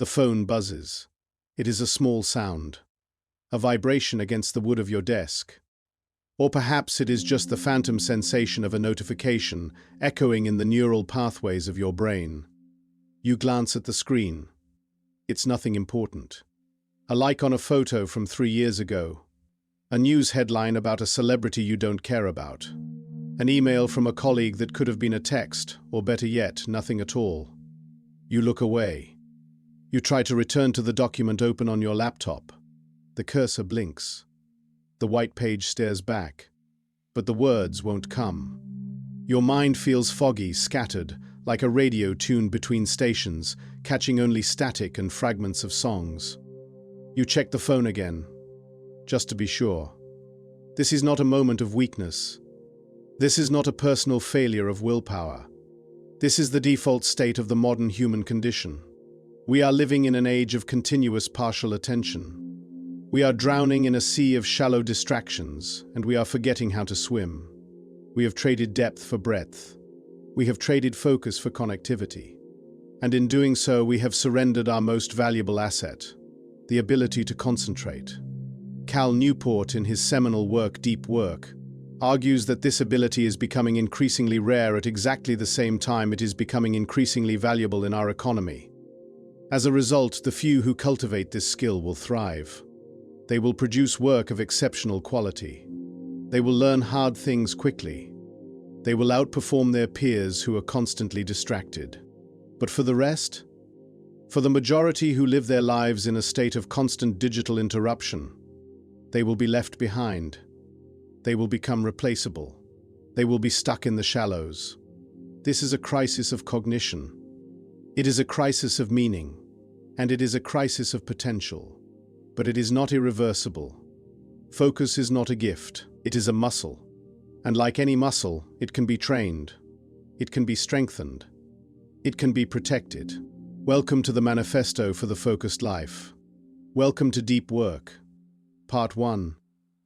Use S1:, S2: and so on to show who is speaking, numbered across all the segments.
S1: The phone buzzes. It is a small sound, a vibration against the wood of your desk. Or perhaps it is just the phantom sensation of a notification echoing in the neural pathways of your brain. You glance at the screen. It's nothing important. A like on a photo from 3 years ago. A news headline about a celebrity you don't care about. An email from a colleague that could have been a text, or better yet, nothing at all. You look away. You try to return to the document open on your laptop. The cursor blinks. The white page stares back. But the words won't come. Your mind feels foggy, scattered, like a radio tuned between stations, catching only static and fragments of songs. You check the phone again, just to be sure. This is not a moment of weakness. This is not a personal failure of willpower. This is the default state of the modern human condition. We are living in an age of continuous partial attention. We are drowning in a sea of shallow distractions, and we are forgetting how to swim. We have traded depth for breadth. We have traded focus for connectivity. And in doing so, we have surrendered our most valuable asset, the ability to concentrate. Cal Newport, in his seminal work Deep Work, argues that this ability is becoming increasingly rare at exactly the same time it is becoming increasingly valuable in our economy. As a result, the few who cultivate this skill will thrive. They will produce work of exceptional quality. They will learn hard things quickly. They will outperform their peers who are constantly distracted. But for the rest? For the majority who live their lives in a state of constant digital interruption, they will be left behind. They will become replaceable. They will be stuck in the shallows. This is a crisis of cognition. It is a crisis of meaning. And it is a crisis of potential. But it is not irreversible. Focus is not a gift, it is a muscle. And like any muscle, it can be trained. It can be strengthened. It can be protected. Welcome to the Manifesto for the Focused Life. Welcome to Deep Work. Part 1.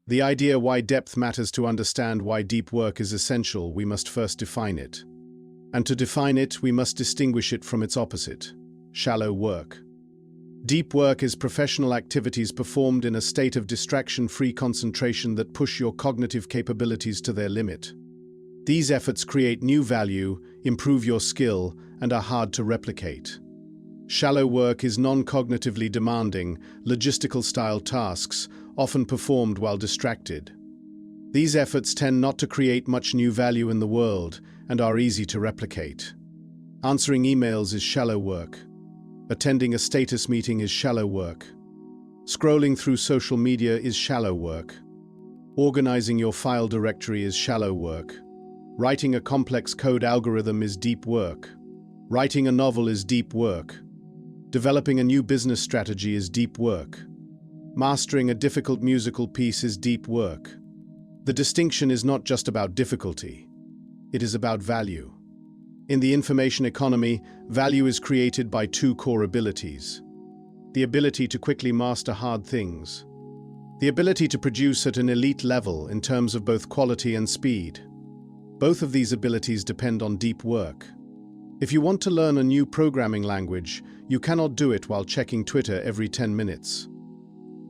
S1: The idea why depth matters. To understand why deep work is essential, we must first define it. And to define it, we must distinguish it from its opposite, shallow work. Deep work is professional activities performed in a state of distraction-free concentration that push your cognitive capabilities to their limit. These efforts create new value, improve your skill, and are hard to replicate. Shallow work is non-cognitively demanding, logistical-style tasks, often performed while distracted. These efforts tend not to create much new value in the world and are easy to replicate. Answering emails is shallow work. Attending a status meeting is shallow work. Scrolling through social media is shallow work. Organizing your file directory is shallow work. Writing a complex code algorithm is deep work. Writing a novel is deep work. Developing a new business strategy is deep work. Mastering a difficult musical piece is deep work. The distinction is not just about difficulty. It is about value. In the information economy, value is created by two core abilities. The ability to quickly master hard things. The ability to produce at an elite level in terms of both quality and speed. Both of these abilities depend on deep work. If you want to learn a new programming language, you cannot do it while checking Twitter every 10 minutes.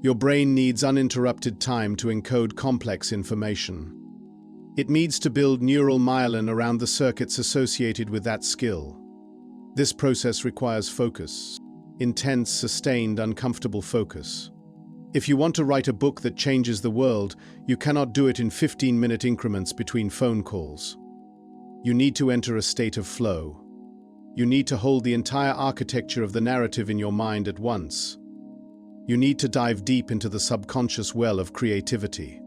S1: Your brain needs uninterrupted time to encode complex information. It needs to build neural myelin around the circuits associated with that skill. This process requires focus. Intense, sustained, uncomfortable focus. If you want to write a book that changes the world, you cannot do it in 15-minute increments between phone calls. You need to enter a state of flow. You need to hold the entire architecture of the narrative in your mind at once. You need to dive deep into the subconscious well of creativity.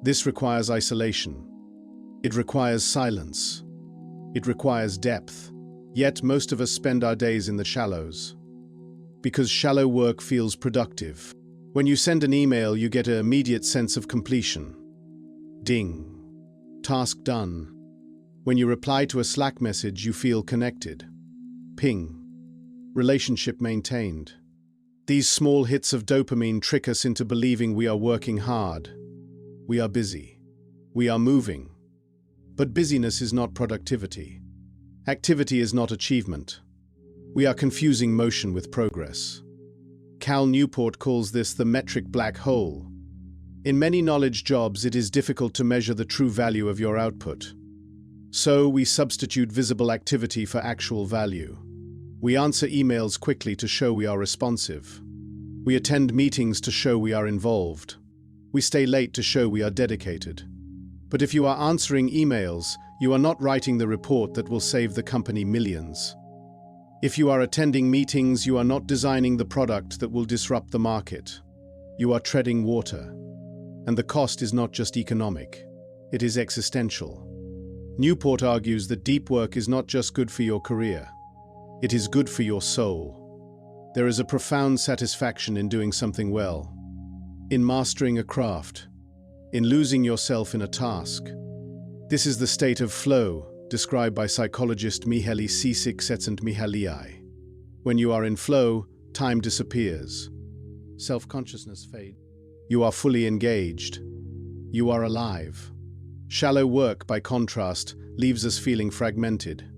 S1: This requires isolation. It requires silence. It requires depth. Yet most of us spend our days in the shallows. Because shallow work feels productive. When you send an email, you get an immediate sense of completion. Ding. Task done. When you reply to a Slack message, you feel connected. Ping. Relationship maintained. These small hits of dopamine trick us into believing we are working hard. We are busy. We are moving. But busyness is not productivity. Activity is not achievement. We are confusing motion with progress. Cal Newport calls this the metric black hole. In many knowledge jobs, it is difficult to measure the true value of your output. So we substitute visible activity for actual value. We answer emails quickly to show we are responsive. We attend meetings to show we are involved. We stay late to show we are dedicated. But if you are answering emails, you are not writing the report that will save the company millions. If you are attending meetings, you are not designing the product that will disrupt the market. You are treading water. And the cost is not just economic, it is existential. Newport argues that deep work is not just good for your career, it is good for your soul. There is a profound satisfaction in doing something well, in mastering a craft, in losing yourself in a task. This is the state of flow, described by psychologist Mihaly Csikszentmihalyi. When you are in flow, time disappears. Self-consciousness fades. You are fully engaged. You are alive. Shallow work, by contrast, leaves us feeling fragmented,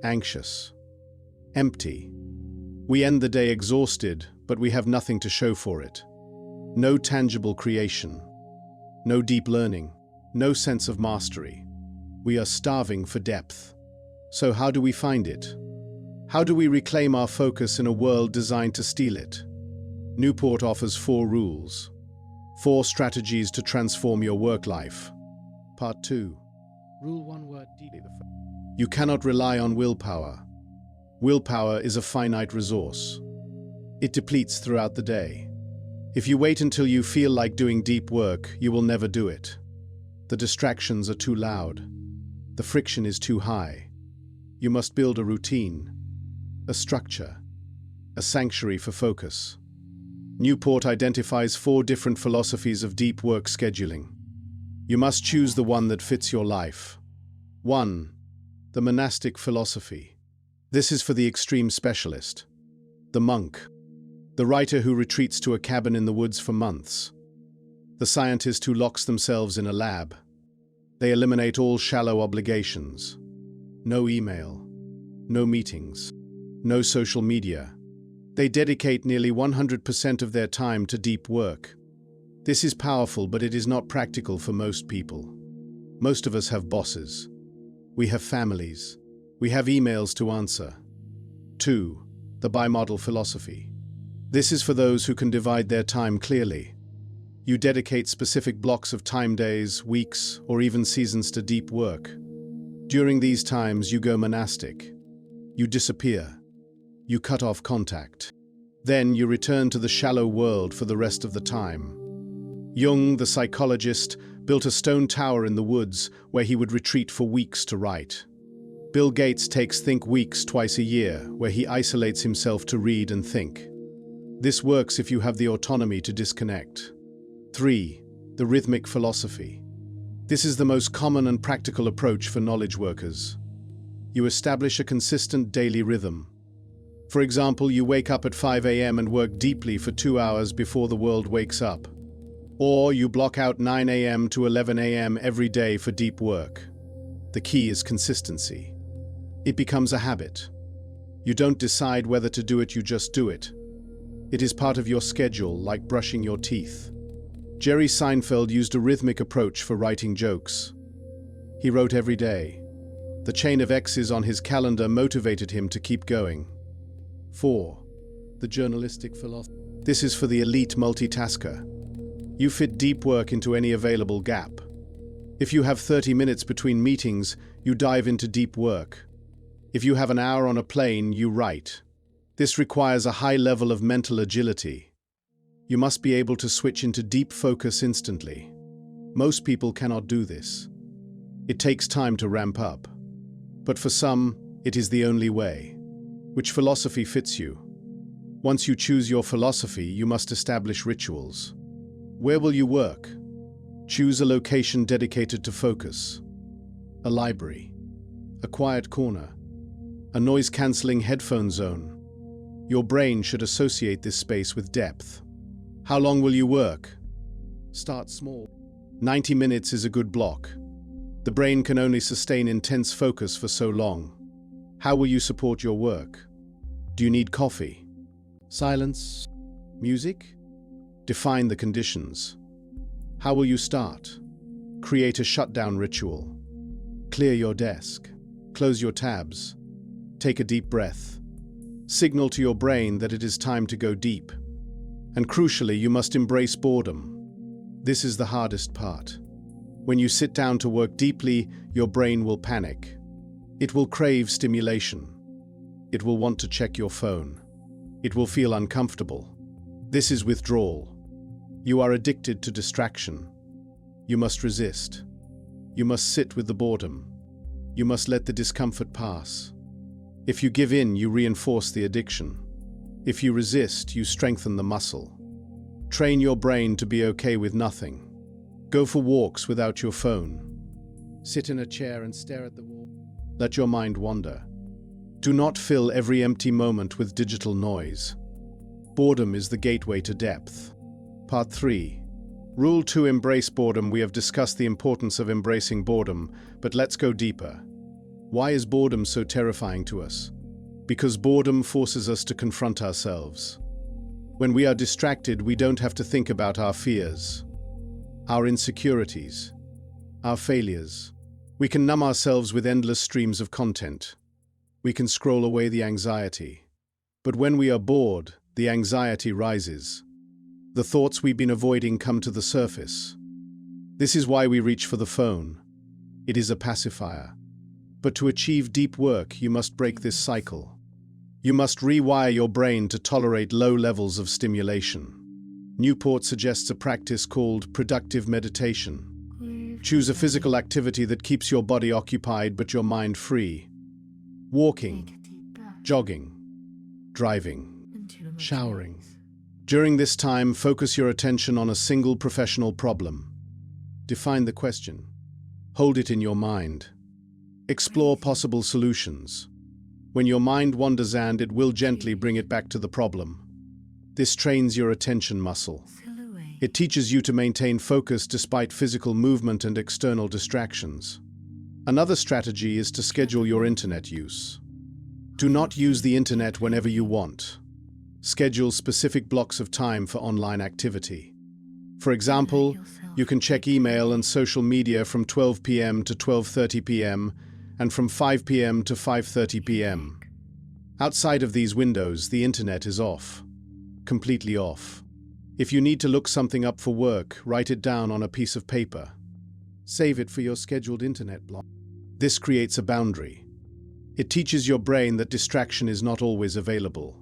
S1: anxious, empty. We end the day exhausted, but we have nothing to show for it. No tangible creation. No deep learning. No sense of mastery. We are starving for depth. So how do we find it? How do we reclaim our focus in a world designed to steal it? Newport offers 4 rules. 4 strategies to transform your work life. Part 2. Rule 1 word deeply. You cannot rely on willpower. Willpower is a finite resource. It depletes throughout the day. If you wait until you feel like doing deep work, you will never do it. The distractions are too loud. The friction is too high. You must build a routine, a structure, a sanctuary for focus. Newport identifies 4 different philosophies of deep work scheduling. You must choose the one that fits your life. 1. The monastic philosophy. This is for the extreme specialist. The monk. The writer who retreats to a cabin in the woods for months. The scientist who locks themselves in a lab. They eliminate all shallow obligations. No email. No meetings. No social media. They dedicate nearly 100% of their time to deep work. This is powerful, but it is not practical for most people. Most of us have bosses. We have families. We have emails to answer. 2. The bimodal philosophy. This is for those who can divide their time clearly. You dedicate specific blocks of time, days, weeks, or even seasons to deep work. During these times, you go monastic. You disappear. You cut off contact. Then you return to the shallow world for the rest of the time. Jung, the psychologist, built a stone tower in the woods where he would retreat for weeks to write. Bill Gates takes Think Weeks twice a year, where he isolates himself to read and think. This works if you have the autonomy to disconnect. 3. The rhythmic philosophy. This is the most common and practical approach for knowledge workers. You establish a consistent daily rhythm. For example, you wake up at 5 a.m. and work deeply for 2 hours before the world wakes up. Or you block out 9 a.m. to 11 a.m. every day for deep work. The key is consistency. It becomes a habit. You don't decide whether to do it, you just do it. It is part of your schedule, like brushing your teeth. Jerry Seinfeld used a rhythmic approach for writing jokes. He wrote every day. The chain of X's on his calendar motivated him to keep going. 4. The journalistic philosophy. This is for the elite multitasker. You fit deep work into any available gap. If you have 30 minutes between meetings, you dive into deep work. If you have an hour on a plane, you write. This requires a high level of mental agility. You must be able to switch into deep focus instantly. Most people cannot do this. It takes time to ramp up. But for some, it is the only way. Which philosophy fits you? Once you choose your philosophy, you must establish rituals. Where will you work? Choose a location dedicated to focus. A library. A quiet corner. A noise-cancelling headphone zone. Your brain should associate this space with depth. How long will you work? Start small. 90 minutes is a good block. The brain can only sustain intense focus for so long. How will you support your work? Do you need coffee? Silence? Music? Define the conditions. How will you start? Create a shutdown ritual. Clear your desk. Close your tabs. Take a deep breath. Signal to your brain that it is time to go deep. And crucially, you must embrace boredom. This is the hardest part. When you sit down to work deeply, your brain will panic. It will crave stimulation. It will want to check your phone. It will feel uncomfortable. This is withdrawal. You are addicted to distraction. You must resist. You must sit with the boredom. You must let the discomfort pass. If you give in, you reinforce the addiction. If you resist, you strengthen the muscle. Train your brain to be okay with nothing. Go for walks without your phone. Sit in a chair and stare at the wall. Let your mind wander. Do not fill every empty moment with digital noise. Boredom is the gateway to depth. Part 3. Rule 2. Embrace boredom. We have discussed the importance of embracing boredom, but let's go deeper. Why is boredom so terrifying to us? Because boredom forces us to confront ourselves. When we are distracted, we don't have to think about our fears, our insecurities, our failures. We can numb ourselves with endless streams of content. We can scroll away the anxiety. But when we are bored, the anxiety rises. The thoughts we've been avoiding come to the surface. This is why we reach for the phone. It is a pacifier. But to achieve deep work, you must break this cycle. You must rewire your brain to tolerate low levels of stimulation. Newport suggests a practice called productive meditation. Choose a physical activity that keeps your body occupied but your mind free. Walking, jogging, driving, showering. During this time, focus your attention on a single professional problem. Define the question. Hold it in your mind. Explore possible solutions. When your mind wanders, and it will gently bring it back to the problem. This trains your attention muscle. It teaches you to maintain focus despite physical movement and external distractions. Another strategy is to schedule your internet use. Do not use the internet whenever you want. Schedule specific blocks of time for online activity. For example, you can check email and social media from 12 p.m. to 12:30 p.m. and from 5 p.m. to 5:30 p.m. Outside of these windows, the internet is off. Completely off. If you need to look something up for work, write it down on a piece of paper. Save it for your scheduled internet block. This creates a boundary. It teaches your brain that distraction is not always available.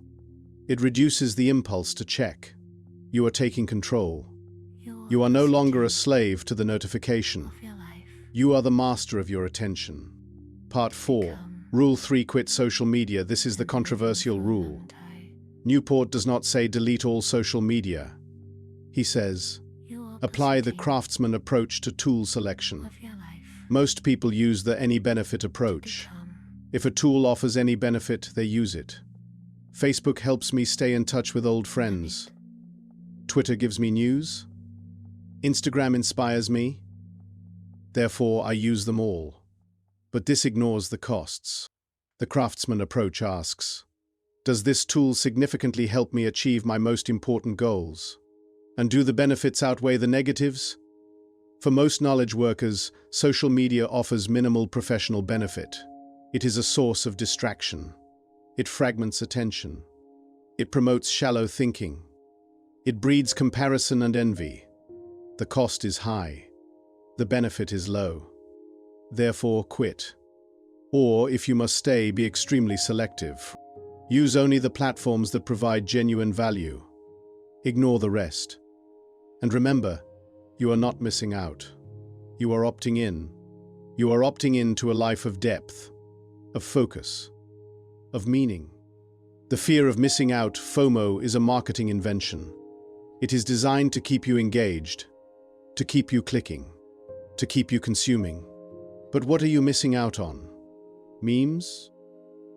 S1: It reduces the impulse to check. You are taking control. You are no longer a slave to the notification. You are the master of your attention. Part 4. Rule 3. Quit social media. This is the controversial rule. Newport does not say delete all social media. He says, apply the craftsman approach to tool selection. Most people use the any benefit approach. If a tool offers any benefit, they use it. Facebook helps me stay in touch with old friends. Twitter gives me news. Instagram inspires me. Therefore, I use them all. But this ignores the costs. The craftsman approach asks, does this tool significantly help me achieve my most important goals? And do the benefits outweigh the negatives? For most knowledge workers, social media offers minimal professional benefit. It is a source of distraction. It fragments attention. It promotes shallow thinking. It breeds comparison and envy. The cost is high. The benefit is low. Therefore, quit. Or, if you must stay, be extremely selective. Use only the platforms that provide genuine value. Ignore the rest. And remember, you are not missing out. You are opting in. You are opting into a life of depth, of focus, of meaning. The fear of missing out, FOMO, is a marketing invention. It is designed to keep you engaged, to keep you clicking, to keep you consuming. But what are you missing out on? Memes?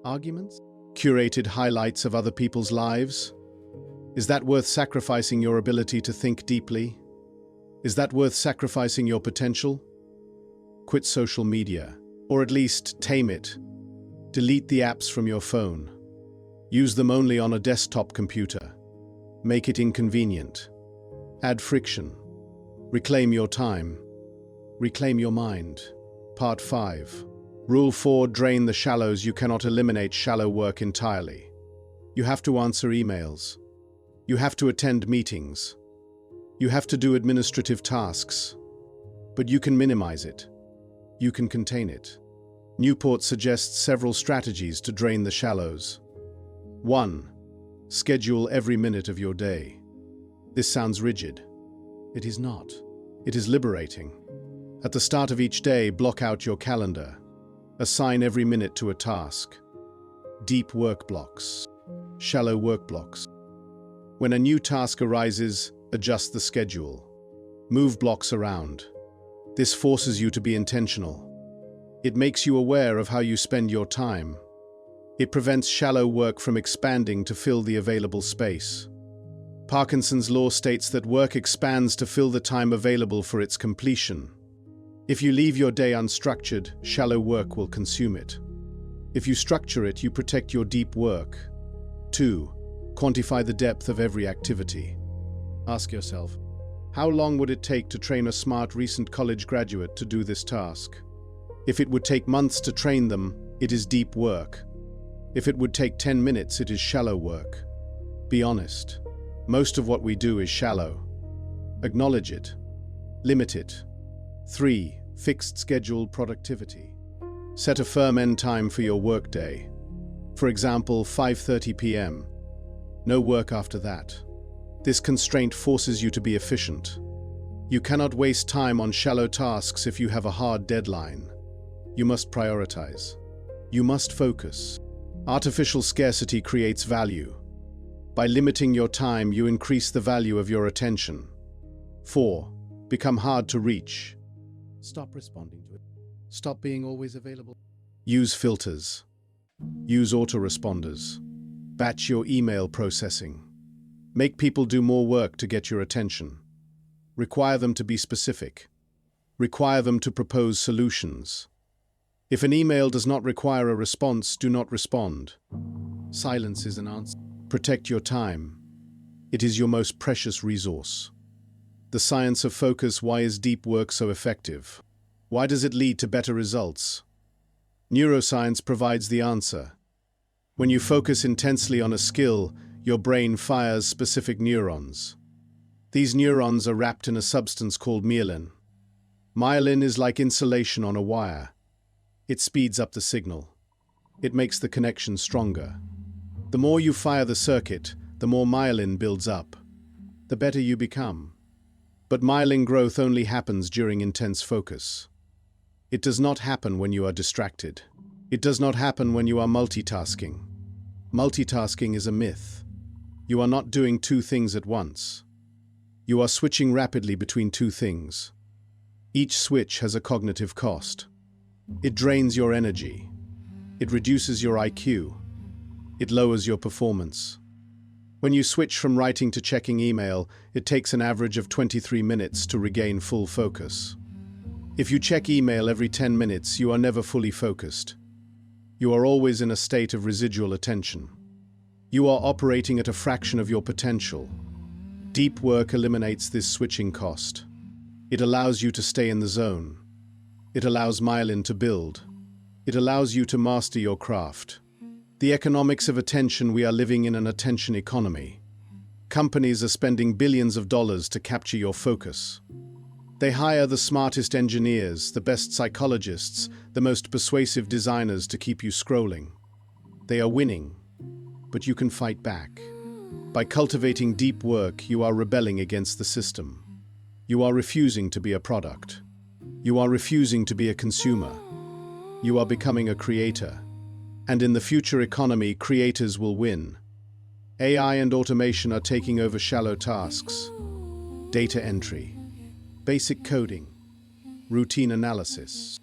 S1: Arguments? Curated highlights of other people's lives? Is that worth sacrificing your ability to think deeply? Is that worth sacrificing your potential? Quit social media, or at least tame it. Delete the apps from your phone. Use them only on a desktop computer. Make it inconvenient. Add friction. Reclaim your time. Reclaim your mind. Part 5. Rule 4. Drain the shallows. You cannot eliminate shallow work entirely. You have to answer emails. You have to attend meetings. You have to do administrative tasks. But you can minimize it. You can contain it. Newport suggests several strategies to drain the shallows. 1. Schedule every minute of your day. This sounds rigid. It is not. It is liberating. At the start of each day, block out your calendar. Assign every minute to a task. Deep work blocks. Shallow work blocks. When a new task arises, adjust the schedule. Move blocks around. This forces you to be intentional. It makes you aware of how you spend your time. It prevents shallow work from expanding to fill the available space. Parkinson's law states that work expands to fill the time available for its completion. If you leave your day unstructured, shallow work will consume it. If you structure it, you protect your deep work. 2. Quantify the depth of every activity. Ask yourself, how long would it take to train a smart recent college graduate to do this task? If it would take months to train them, it is deep work. If it would take 10 minutes, it is shallow work. Be honest. Most of what we do is shallow. Acknowledge it. Limit it. 3. Fixed schedule productivity. Set a firm end time for your workday. For example, 5:30 p.m. No work after that. This constraint forces you to be efficient. You cannot waste time on shallow tasks if you have a hard deadline. You must prioritize. You must focus. Artificial scarcity creates value. By limiting your time, you increase the value of your attention. 4. Become hard to reach. Stop responding to it. Stop being always available. Use filters. Use autoresponders. Batch your email processing. Make people do more work to get your attention. Require them to be specific. Require them to propose solutions. If an email does not require a response, do not respond. Silence is an answer. Protect your time. It is your most precious resource. The science of focus. Why is deep work so effective? Why does it lead to better results? Neuroscience provides the answer. When you focus intensely on a skill, your brain fires specific neurons. These neurons are wrapped in a substance called myelin. Myelin is like insulation on a wire. It speeds up the signal. It makes the connection stronger. The more you fire the circuit, the more myelin builds up. The better you become. But myelin growth only happens during intense focus. It does not happen when you are distracted. It does not happen when you are multitasking. Multitasking is a myth. You are not doing two things at once. You are switching rapidly between two things. Each switch has a cognitive cost. It drains your energy. It reduces your IQ. It lowers your performance. When you switch from writing to checking email, it takes an average of 23 minutes to regain full focus. If you check email every 10 minutes, you are never fully focused. You are always in a state of residual attention. You are operating at a fraction of your potential. Deep work eliminates this switching cost. It allows you to stay in the zone. It allows myelin to build. It allows you to master your craft. The economics of attention. We are living in an attention economy. Companies are spending billions of dollars to capture your focus. They hire the smartest engineers, the best psychologists, the most persuasive designers to keep you scrolling. They are winning, but you can fight back. By cultivating deep work, you are rebelling against the system. You are refusing to be a product. You are refusing to be a consumer. You are becoming a creator. And in the future economy, creators will win. AI and automation are taking over shallow tasks. Data entry, basic coding, routine analysis.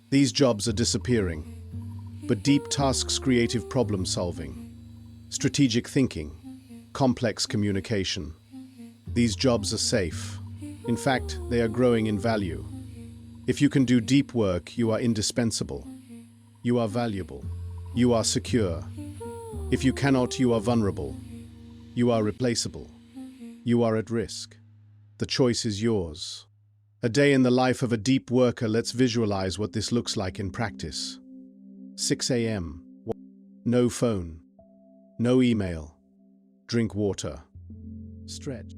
S1: These jobs are disappearing. But deep tasks, creative problem solving, strategic thinking, complex communication. These jobs are safe. In fact, they are growing in value. If you can do deep work, you are indispensable. You are valuable. You are secure. If you cannot, you are vulnerable. You are replaceable. You are at risk. The choice is yours. A day in the life of a deep worker. Let's visualize what this looks like in practice. 6 a.m. No phone. No email. Drink water. Stretch.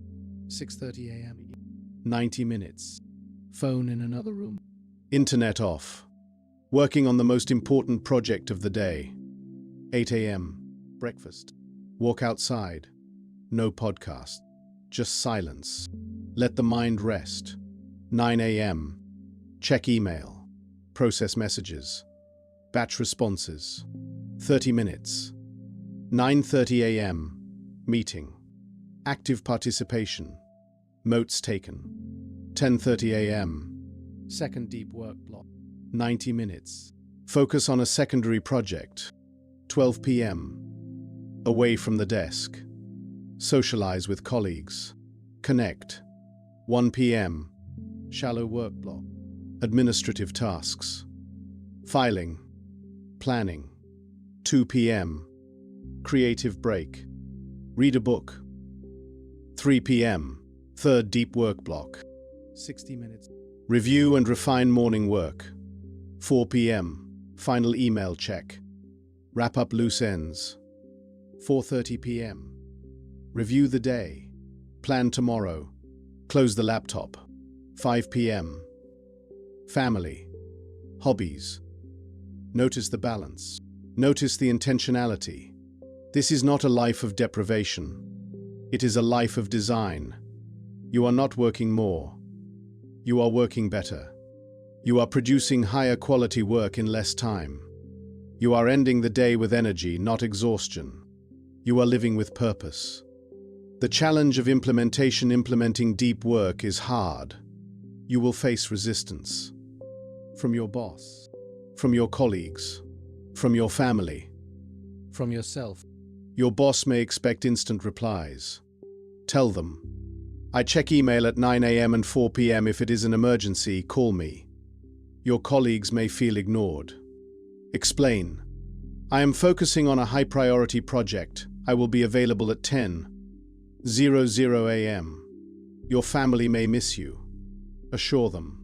S1: 6:30 a.m. 90 minutes. Phone in another room. Internet off. Working on the most important project of the day. 8 a.m. Breakfast. Walk outside. No podcast. Just silence. Let the mind rest. 9 a.m. Check email. Process messages. Batch responses. 30 minutes. 9:30 a.m. Meeting. Active participation. Notes taken. 10:30 a.m. Second deep work block. 90 minutes. Focus on a secondary project. 12 p.m. Away from the desk. Socialize with colleagues. Connect. 1 p.m. Shallow work block. Administrative tasks. Filing. Planning. 2 p.m. Creative break. Read a book. 3 p.m. Third deep work block. 60 minutes. Review and refine morning work. 4 p.m. Final email check. Wrap up loose ends. 4:30 p.m. Review the day. Plan tomorrow. Close the laptop. 5 p.m. Family. Hobbies. Notice the balance. Notice the intentionality. This is not a life of deprivation. It is a life of design. You are not working more. You are working better. You are producing higher quality work in less time. You are ending the day with energy, not exhaustion. You are living with purpose. The challenge of implementing deep work is hard. You will face resistance. From your boss, from your colleagues, from your family, from yourself. Your boss may expect instant replies. Tell them, I check email at 9 a.m. and 4 p.m. If it is an emergency, call me. Your colleagues may feel ignored. Explain, I am focusing on a high-priority project. I will be available at 10:00 a.m. Your family may miss you. Assure them,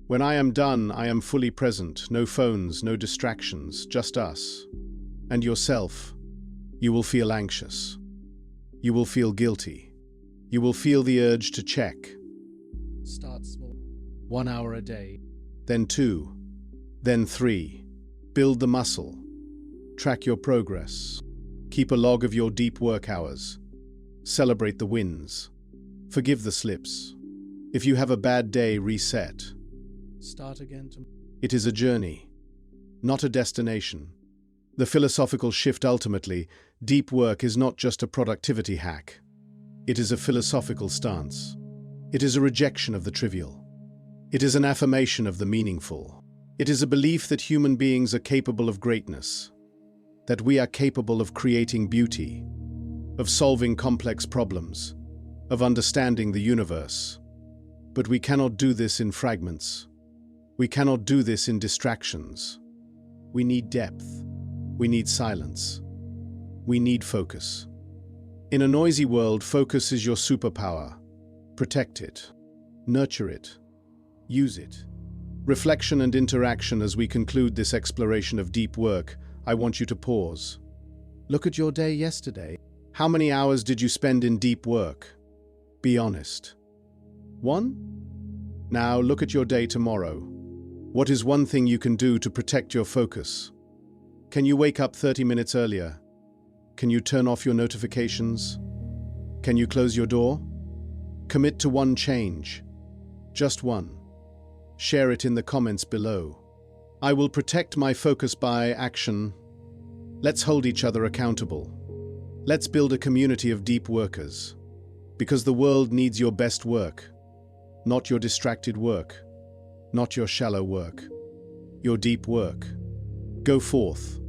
S1: when I am done, I am fully present. No phones, no distractions, just us. And yourself. You will feel anxious. You will feel guilty. You will feel the urge to check. Start small. 1 hour a day. Then 2. Then 3. Build the muscle. Track your progress. Keep a log of your deep work hours. Celebrate the wins. Forgive the slips. If you have a bad day, reset. Start again tomorrow. It is a journey, not a destination. The philosophical shift ultimately, deep work is not just a productivity hack. It is a philosophical stance. It is a rejection of the trivial. It is an affirmation of the meaningful. It is a belief that human beings are capable of greatness, that we are capable of creating beauty, of solving complex problems, of understanding the universe. But we cannot do this in fragments. We cannot do this in distractions. We need depth. We need silence. We need focus. In a noisy world, focus is your superpower. Protect it. Nurture it. Use it. Reflection and interaction. As we conclude this exploration of deep work, I want you to pause. Look at your day yesterday. How many hours did you spend in deep work? Be honest. 1? Now look at your day tomorrow. What is one thing you can do to protect your focus? Can you wake up 30 minutes earlier? Can you turn off your notifications? Can you close your door? Commit to one change. Just one. Share it in the comments below. I will protect my focus by action. Let's hold each other accountable. Let's build a community of deep workers. Because the world needs your best work, not your distracted work, not your shallow work, your deep work. Go forth.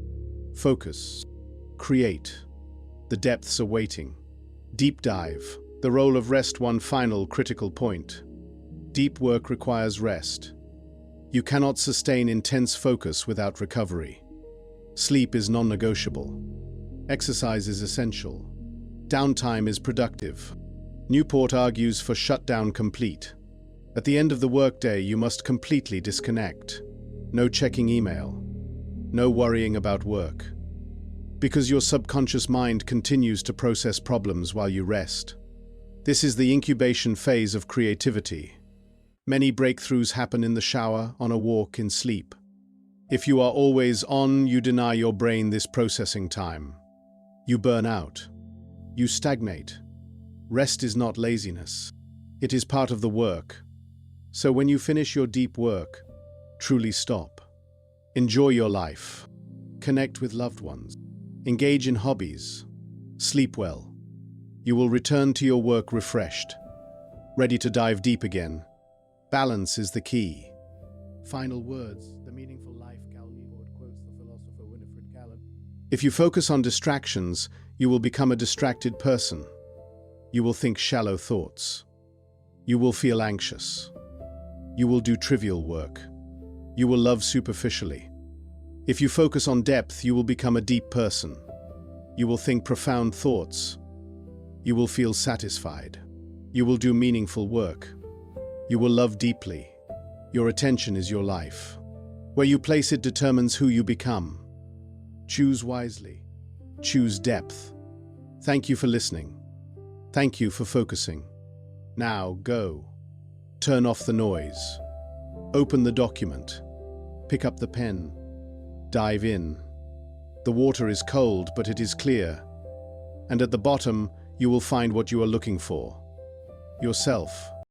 S1: Focus. Create. The depths are waiting. Deep dive. The role of rest. One final critical point. Deep work requires rest. You cannot sustain intense focus without recovery. Sleep is non-negotiable. Exercise is essential. Downtime is productive. Newport argues for shutdown complete. At the end of the workday, you must completely disconnect. No checking email. No worrying about work. Because your subconscious mind continues to process problems while you rest. This is the incubation phase of creativity. Many breakthroughs happen in the shower, on a walk, in sleep. If you are always on, you deny your brain this processing time. You burn out. You stagnate. Rest is not laziness. It is part of the work. So when you finish your deep work, truly stop. Enjoy your life. Connect with loved ones. Engage in hobbies. Sleep well. You will return to your work refreshed, ready to dive deep again. Balance is the key. Final words. The meaningful life. Newport quotes the philosopher Winifred Callan. If you focus on distractions, you will become a distracted person. You will think shallow thoughts. You will feel anxious. You will do trivial work. You will love superficially. If you focus on depth, you will become a deep person. You will think profound thoughts. You will feel satisfied. You will do meaningful work. You will love deeply. Your attention is your life. Where you place it determines who you become. Choose wisely. Choose depth. Thank you for listening. Thank you for focusing. Now go. Turn off the noise. Open the document. Pick up the pen. Dive in. The water is cold, but it is clear. And at the bottom, you will find what you are looking for. Yourself.